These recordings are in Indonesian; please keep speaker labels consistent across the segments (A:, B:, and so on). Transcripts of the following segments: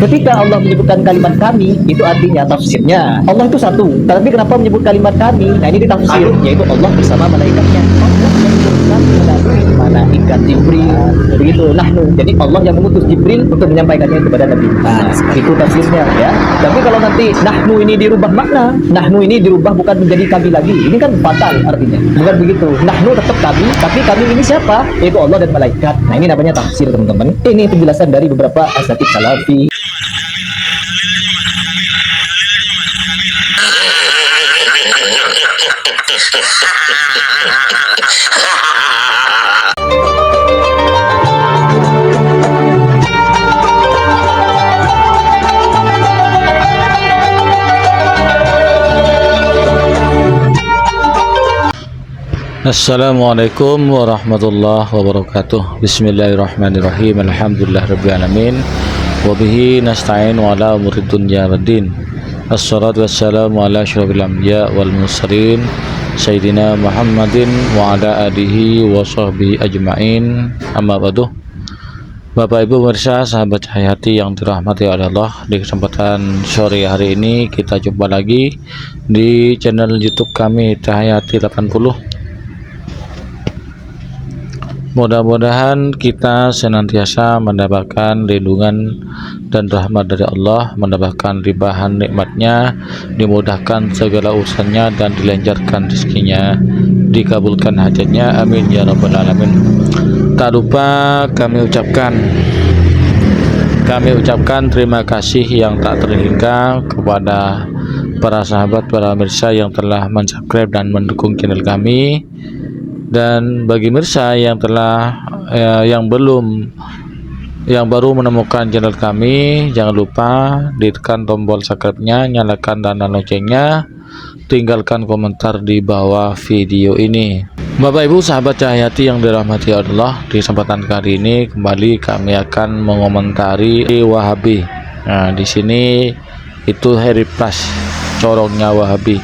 A: Ketika Allah menyebutkan kalimat kami, itu artinya tafsirnya Allah itu satu. Tapi kenapa menyebut kalimat kami? Nah, ini ditafsir, yaitu Allah bersama malaikatnya. Allah mengutuskan melalui malaikat Jibril. Begitu, nahnu. Jadi Allah yang mengutus Jibril untuk menyampaikannya kepada Nabi. Nah, itu tafsirnya ya. Tapi kalau nanti nahnu ini dirubah makna, nahnu ini dirubah bukan menjadi kami lagi. Ini kan fatal artinya. Bukan begitu. Nahnu tetap kami, tapi kami ini siapa? Yaitu Allah dan malaikat. Nah, ini namanya tafsir, teman-teman. Ini penjelasan dari beberapa asatidz salafi.
B: Assalamualaikum warahmatullahi wabarakatuh. Bismillahirrahmanirrahim. Alhamdulillahirrabbilalamin. Wabihi nasta'in wa ala umurid dunya waddin. Assalatu wassalamu ala asyrafil anbiya wal mursalin Sayyidina Muhammadin wa ala alihi wa sahbihi ajma'in. Amma ba'du. Bapak Ibu pemirsa, sahabat Hayati yang dirahmati oleh Allah, di kesempatan sore hari ini kita jumpa lagi di channel YouTube kami Hayati 80. Mudah-mudahan kita senantiasa mendapatkan lindungan dan rahmat dari Allah, mendapatkan limpahan nikmatnya, dimudahkan segala urusannya dan dilancarkan rezekinya, dikabulkan hajatnya, amin ya rabbal alamin. Tak lupa kami ucapkan terima kasih yang tak terhingga kepada para sahabat, para pemirsa yang telah mensubscribe dan mendukung channel kami. Dan bagi pemirsa yang baru menemukan channel kami, jangan lupa ditekan tombol subscribe-nya, nyalakan tanda loncengnya, tinggalkan komentar di bawah video ini. Bapak Ibu sahabat Hayati yang dirahmati Allah, di kesempatan kali ini kembali kami akan mengomentari Wahabi. Nah, di sini itu Harry Plus, corongnya Wahabi.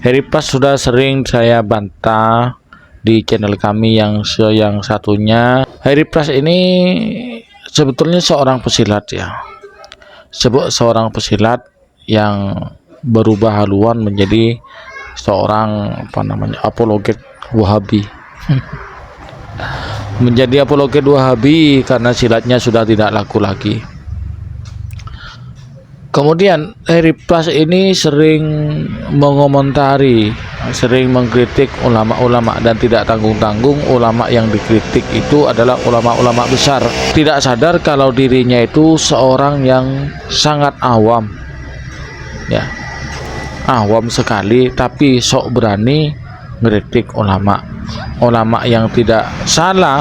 B: Harry Plus sudah sering saya bantah di channel kami yang satunya. Harry Plus ini sebetulnya seorang pesilat ya, seorang pesilat yang berubah haluan menjadi seorang apologet Wahabi. Menjadi apologet Wahabi karena silatnya sudah tidak laku lagi. Kemudian Harry Plus ini sering mengomentari, sering mengkritik ulama-ulama, dan tidak tanggung-tanggung ulama yang dikritik itu adalah ulama-ulama besar. Tidak sadar kalau dirinya itu seorang yang sangat awam, ya, awam sekali, tapi sok berani mengkritik ulama yang tidak salah.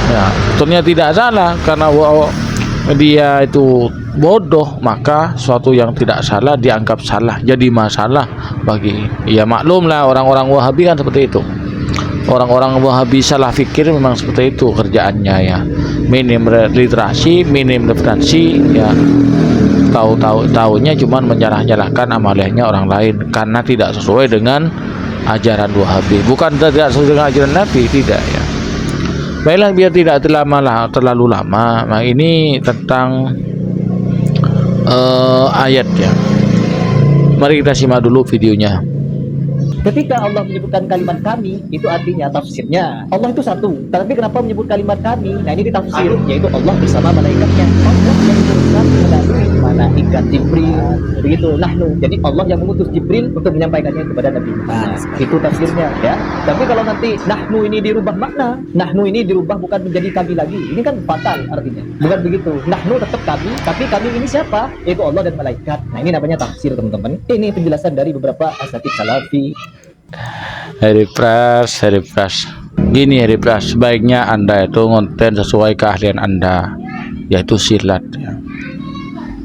B: Ya, sebetulnya tidak salah karena dia itu bodoh, maka suatu yang tidak salah dianggap salah, jadi masalah bagi, ya maklumlah orang-orang Wahabi kan seperti itu. Orang-orang Wahabi salah fikir memang seperti itu kerjaannya ya, minim literasi, minim referensi ya, tahu-tahunya cuman menyalah-nyalahkan amalannya orang lain karena tidak sesuai dengan ajaran Wahabi. Bukan tidak sesuai dengan ajaran Nabi, tidak ya. Baiklah, biar tidak terlalu lama. Nah, ini tentang ayat ya. Mari kita simak dulu videonya.
A: Ketika Allah menyebutkan kalimat kami, itu artinya tafsirnya Allah itu satu. Tapi kenapa menyebut kalimat kami? Nah, ini ditafsir, yaitu Allah bersama malaikatnya. Allah yang mengutuskan melalui malaikat Jibril. Begitu, nahnu. Jadi Allah yang mengutus Jibril untuk menyampaikannya kepada Nabi. Nah, itu tafsirnya ya. Tapi kalau nanti nahnu ini dirubah makna, nahnu ini dirubah bukan menjadi kami lagi. Ini kan fatal artinya. Bukan begitu. Nahnu tetap kami, tapi kami ini siapa? Yaitu Allah dan malaikat. Nah, ini namanya tafsir, teman-teman. Ini penjelasan dari beberapa asatidz salafi.
B: Harry Plus. Gini Harry Plus, sebaiknya Anda itu konten sesuai keahlian Anda, yaitu silat ya.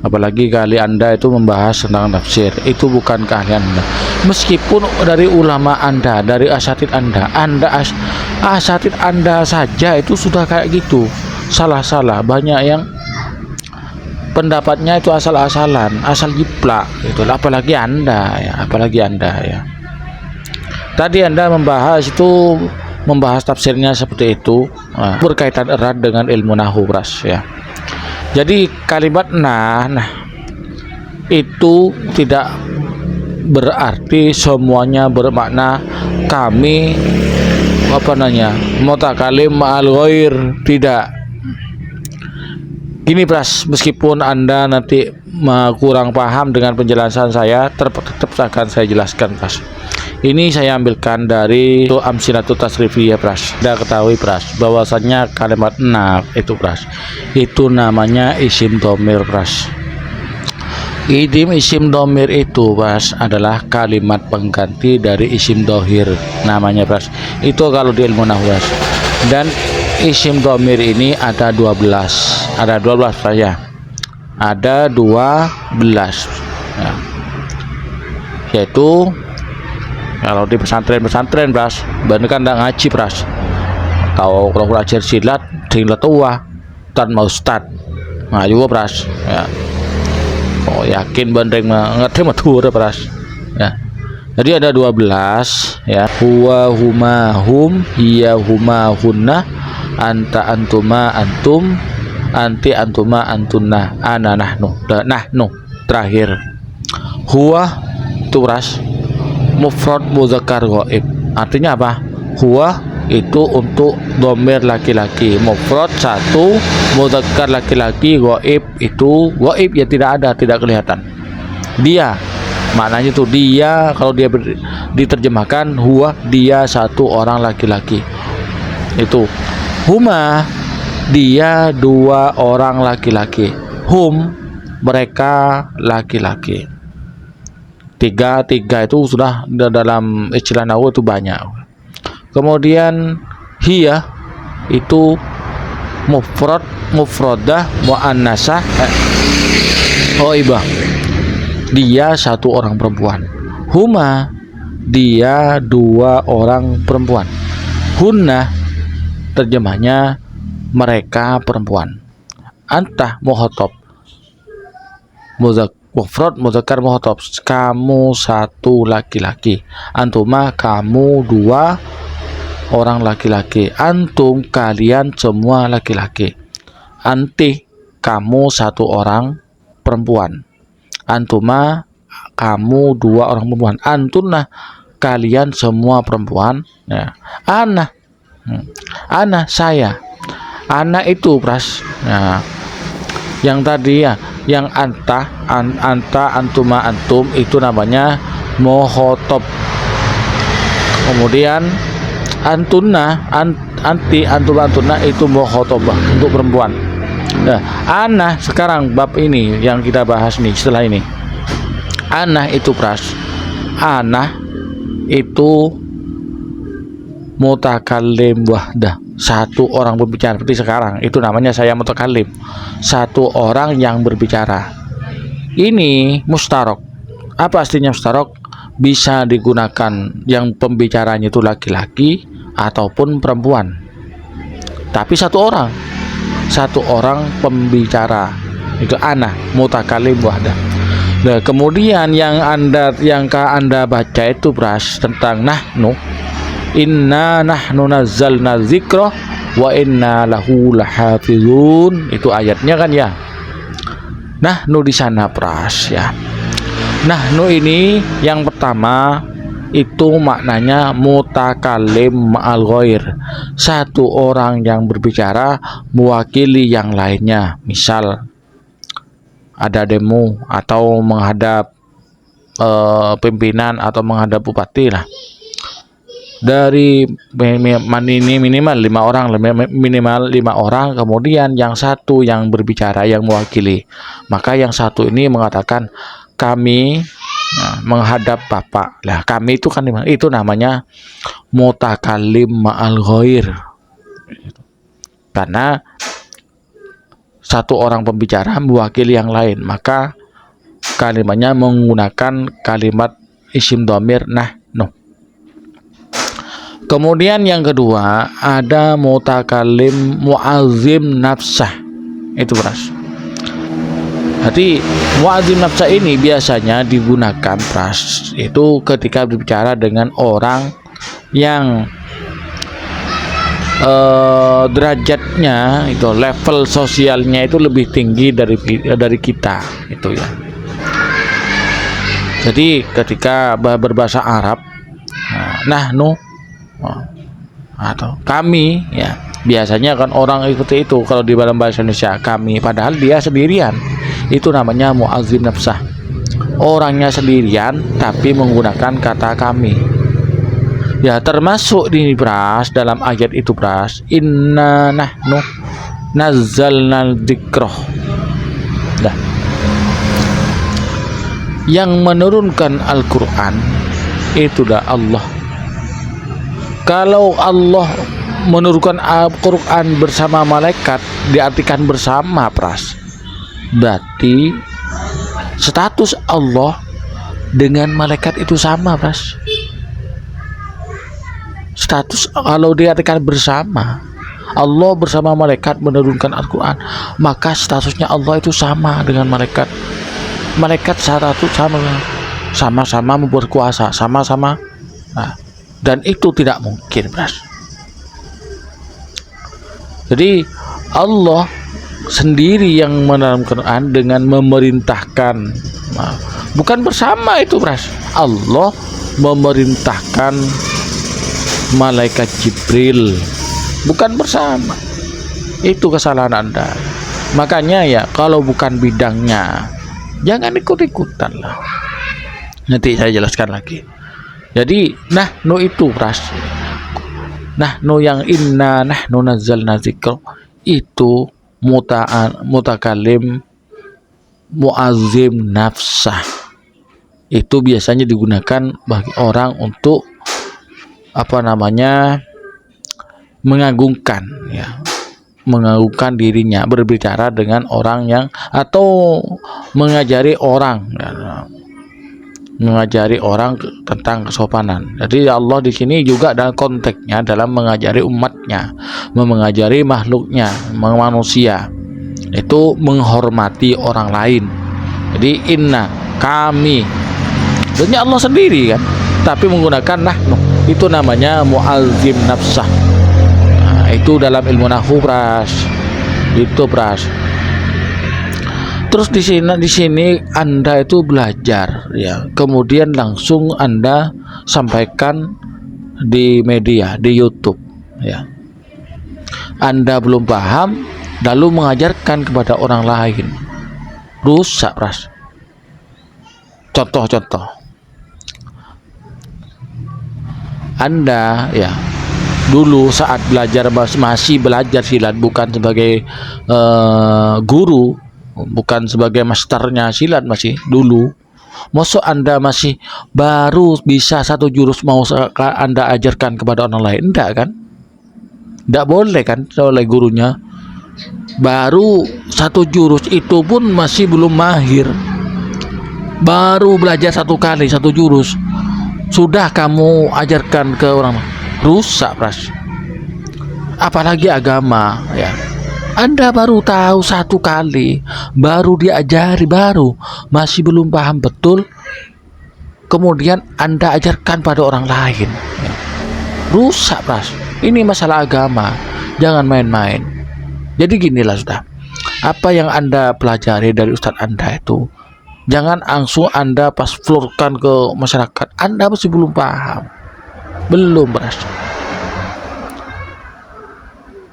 B: Apalagi kali Anda itu membahas tentang tafsir, itu bukan keahlian Anda. Meskipun dari ulama Anda, dari asatidz asatidz Anda saja itu sudah kayak gitu, salah-salah. Banyak yang pendapatnya itu asal-asalan, asal jiplak gitu. Apalagi Anda ya. Tadi Anda membahas tafsirnya seperti itu, berkaitan erat dengan ilmu nahwu Pras ya. Jadi kalimat nah itu tidak berarti semuanya bermakna kami mutakalim ma'al ghair, tidak. Gini pras, meskipun Anda nanti kurang paham dengan penjelasan saya, tetap akan saya jelaskan pras. Ini saya ambilkan dari itu Amsilatut Tasrifiyah pras. Anda ketahui pras bahwasannya kalimat nah itu pras, itu namanya isim dhamir pras. Isim dhamir itu pras adalah kalimat pengganti dari isim dhohir namanya pras. Itu kalau di ilmu nahwu pras. Dan isim dhamir ini ada 12 pras ya. Ada 12 ya. Yaitu kalau di pesantren pras, bener kan nggak ngaji pras. Tahu kalau belajar silat tinggal tua tan mau ustad. Nah juga pras ya. Oh yakin bandeng ngerti matur pras ya. Jadi ada 12 ya. Huwa huma hum, hiya huma hunna, anta antuma antum, anti antuma antunna, ana nahnu. Nahnu terakhir. Huwa itu pras mufrad muzakkar ghaib. Artinya apa? Huwa itu untuk dhamir laki-laki, mufrad satu, muzakkar laki-laki, ghaib itu ghaib ya tidak ada, tidak kelihatan. Dia maknanya itu dia, kalau dia diterjemahkan huwa dia satu orang laki-laki. Itu huma dia dua orang laki-laki, hum mereka laki-laki. Tiga itu sudah dalam istilah nahwu itu banyak. Kemudian hiya itu mufrad, mufradah, muannasah, ghaibah. Dia satu orang perempuan. Huma dia dua orang perempuan. Hunna terjemahnya mereka perempuan. Anta muhatab, mufrad muzakkar muhatab, kamu satu laki-laki. Antuma kamu dua orang laki-laki. Antum kalian semua laki-laki. Anti kamu satu orang perempuan. Antuma kamu dua orang perempuan. Antunna kalian semua perempuan ya. Ana saya. Ana itu pras ya. Yang tadi ya, yang anta antuma antum itu namanya muhatab. Kemudian antunna anti antum antunna itu mukhatabah untuk perempuan. Nah, ana sekarang bab ini yang kita bahas nih setelah ini. Ana itu pras. Ana itu mutakallim wahdah, satu orang berbicara. Seperti sekarang itu namanya saya mutakallim, satu orang yang berbicara. Ini mustarok. Apa artinya mustarok? Bisa digunakan yang pembicaranya itu laki-laki ataupun perempuan, tapi satu orang pembicara, itu ana mutakallim wahdah. Nah, kemudian yang anda baca itu pras tentang nahnu, inna nahnu nazzalna dzikra wa inna lahu lahafizun, itu ayatnya kan ya. Nahnu di sana pras ya. Nahnu ini yang pertama itu maknanya mutakallim ma'al ghair, satu orang yang berbicara mewakili yang lainnya. Misal ada demo atau menghadap pimpinan atau menghadap bupati lah, dari minimal 5 orang, kemudian yang satu yang berbicara yang mewakili, maka yang satu ini mengatakan kami menghadap Bapak. Lah kami itu kan itu namanya mutakallim ma'al ghair, karena satu orang pembicara mewakili yang lain, maka kalimatnya menggunakan kalimat isim dhamir nahnu. Kemudian yang kedua ada mutakallim mu'azzim nafsah, itu beras. Jadi mu'azzim nafsah ini biasanya digunakan pras itu ketika berbicara dengan orang yang derajatnya itu, level sosialnya itu lebih tinggi dari kita itu ya. Jadi ketika berbahasa Arab, nahnu atau kami ya, biasanya kan orang seperti itu kalau di dalam bahasa Indonesia kami, padahal dia sendirian, itu namanya mu'azzim nafsah. Orangnya sendirian tapi menggunakan kata kami. Ya, termasuk di Pras, dalam ayat itu Pras, inna nahnu nazzalna dzikrah. Dah. Yang menurunkan Al-Qur'an itulah Allah. Kalau Allah menurunkan Al-Qur'an bersama malaikat, diartikan bersama Pras. Berarti status Allah dengan malaikat itu sama Pras. Status kalau diartikan bersama, Allah bersama malaikat menurunkan Al-Quran, maka statusnya Allah itu sama dengan malaikat. Malaikat status sama-sama berkuasa, sama-sama. Nah, dan itu tidak mungkin, Bras. Jadi Allah sendiri yang menurunkan Quran dengan memerintahkan, bukan bersama itu, Bras. Allah memerintahkan malaikat Jibril, bukan bersama. Itu kesalahan Anda. Makanya ya, kalau bukan bidangnya, jangan ikut-ikutan lah. Nanti saya jelaskan lagi. Jadi nahnu itu Pras, nahnu yang inna nahnu nazzalna dzikra itu mutakalim muazzim nafsah. Itu biasanya digunakan bagi orang untuk mengagungkan ya, mengagungkan dirinya, berbicara dengan orang yang, atau mengajari orang ya, mengajari orang tentang kesopanan. Jadi Allah di sini juga dalam konteksnya dalam mengajari umatnya, mengajari makhluknya, manusia, itu menghormati orang lain. Jadi inna, kami, sebenarnya Allah sendiri kan, tapi menggunakan nahnu, itu namanya mu'azzim nafsah. Nah, itu dalam ilmu nahwu Pras, itu Pras. Terus di sini Anda itu belajar ya, kemudian langsung Anda sampaikan di media, di YouTube ya. Anda belum paham lalu mengajarkan kepada orang lain, rusak Pras. Contoh Anda ya, dulu saat belajar, masih belajar silat, bukan sebagai guru, bukan sebagai masternya silat, masih dulu. Masa Anda masih baru bisa satu jurus mau Anda ajarkan kepada orang lain? Enggak kan? Enggak boleh kan oleh gurunya. Baru satu jurus itu pun masih belum mahir. Baru belajar satu kali satu jurus, sudah kamu ajarkan ke orang, rusak Pras. Apalagi agama ya, Anda baru tahu satu kali, baru diajari, baru masih belum paham betul, kemudian Anda ajarkan pada orang lain ya. Rusak Pras. Ini masalah agama, jangan main-main. Jadi ginilah sudah, apa yang Anda pelajari dari Ustadz Anda itu, jangan langsung Anda pas flurkan ke masyarakat. Anda masih belum paham, belum Pras.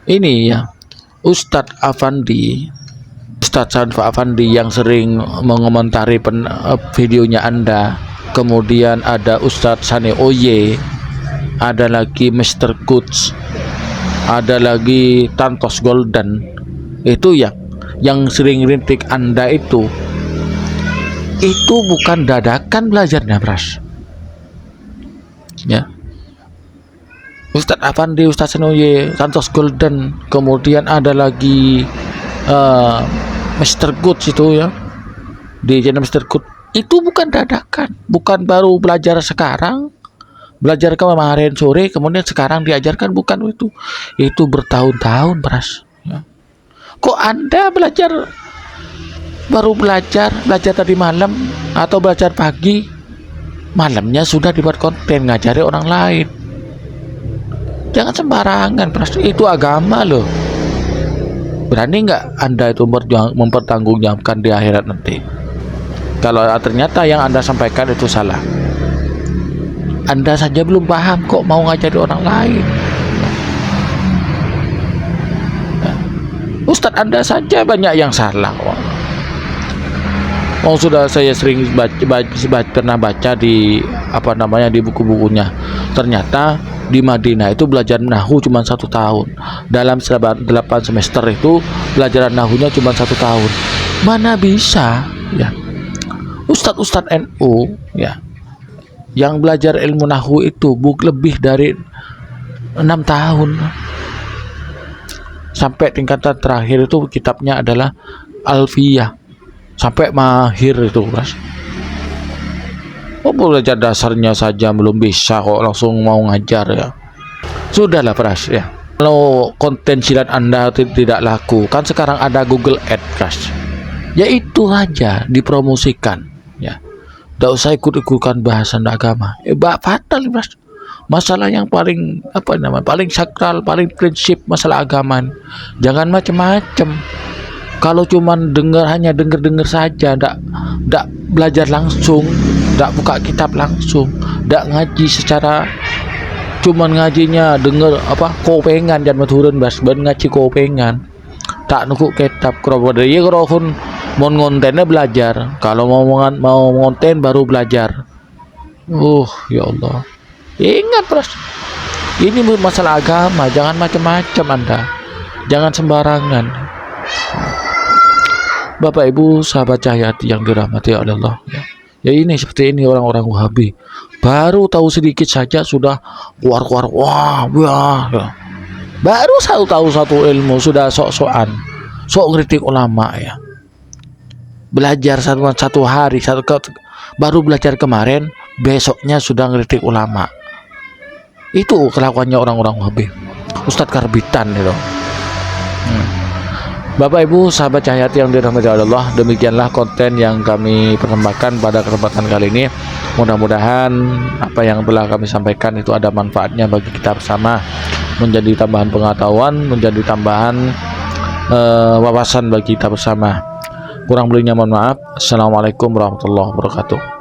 B: Ini ya Ustadz Sanfa Afandi yang sering mengomentari videonya Anda. Kemudian ada Ustadz Sane Oye, ada lagi Mr. Coach, ada lagi Tantos Golden. Itu yang sering rintik Anda itu bukan dadakan belajarnya Pras ya. Ustadz Afandi, Ustadz Senoye, Santos Golden, kemudian ada lagi Mr. Good itu ya, di channel Mr. Good, itu bukan dadakan, bukan baru belajar sekarang, belajar kemarin sore kemudian sekarang diajarkan, bukan itu bertahun-tahun Pras ya. Kok Anda baru belajar tadi malam atau belajar pagi, malamnya sudah dibuat konten ngajari orang lain? Jangan sembarangan, itu agama loh. Berani nggak Anda itu mempertanggungjawabkan di akhirat nanti? Kalau ternyata yang Anda sampaikan itu salah, Anda saja belum paham kok mau ngajari orang lain. Ustadz Anda saja banyak yang salah. Oh, sudah saya sering pernah baca di di buku-bukunya. Ternyata di Madinah itu belajar nahu cuma 1 tahun. Dalam 8 semester itu pelajaran nahunya cuma 1 tahun. Mana bisa ya Ustadz NU ya yang belajar ilmu nahu itu lebih dari 6 tahun. Sampai tingkatan terakhir itu kitabnya adalah Alfiyah, sampai mahir itu, Mas. Oh, belajar dasarnya saja belum bisa kok langsung mau ngajar ya. Sudahlah, Pras ya. Kalau konten silat Anda tidak laku, kan sekarang ada Google Ads, Pras. Ya itu aja dipromosikan ya. Tidak usah ikut-ikutan bahasan agama. Fatal, Pras. Masalah yang paling paling sakral, paling prinsip masalah agama. Jangan macam-macam. Kalau cuman hanya dengar saja, ndak belajar langsung, ndak buka kitab langsung, ndak ngaji secara cuman ngajinya dengar kopengan dan maturun bas ban ngaji kopengan. Tak nuku kitab krobo ya krohun mon kontennya belajar. Kalau mau ngonten baru belajar. Ya Allah. Ingat, Pras, ini masalah agama, jangan macam-macam Anda, jangan sembarangan. Bapak Ibu sahabat Cahyati yang dirahmati oleh Allah ya, ini seperti ini orang-orang Wahabi, baru tahu sedikit saja sudah keluar wah ya. Baru tahu satu ilmu sudah sok ngeritik ulama ya. Belajar satu hari baru belajar kemarin, besoknya sudah ngeritik ulama. Itu kelakuannya orang-orang Wahabi, Ustadz Karbitan itu. Bapak Ibu sahabat Cahyati yang dirahmati Allah, demikianlah konten yang kami persembahkan pada kesempatan kali ini. Mudah-mudahan apa yang telah kami sampaikan itu ada manfaatnya bagi kita bersama, menjadi tambahan pengetahuan, menjadi tambahan wawasan bagi kita bersama. Kurang lebihnya mohon maaf. Assalamualaikum warahmatullahi wabarakatuh.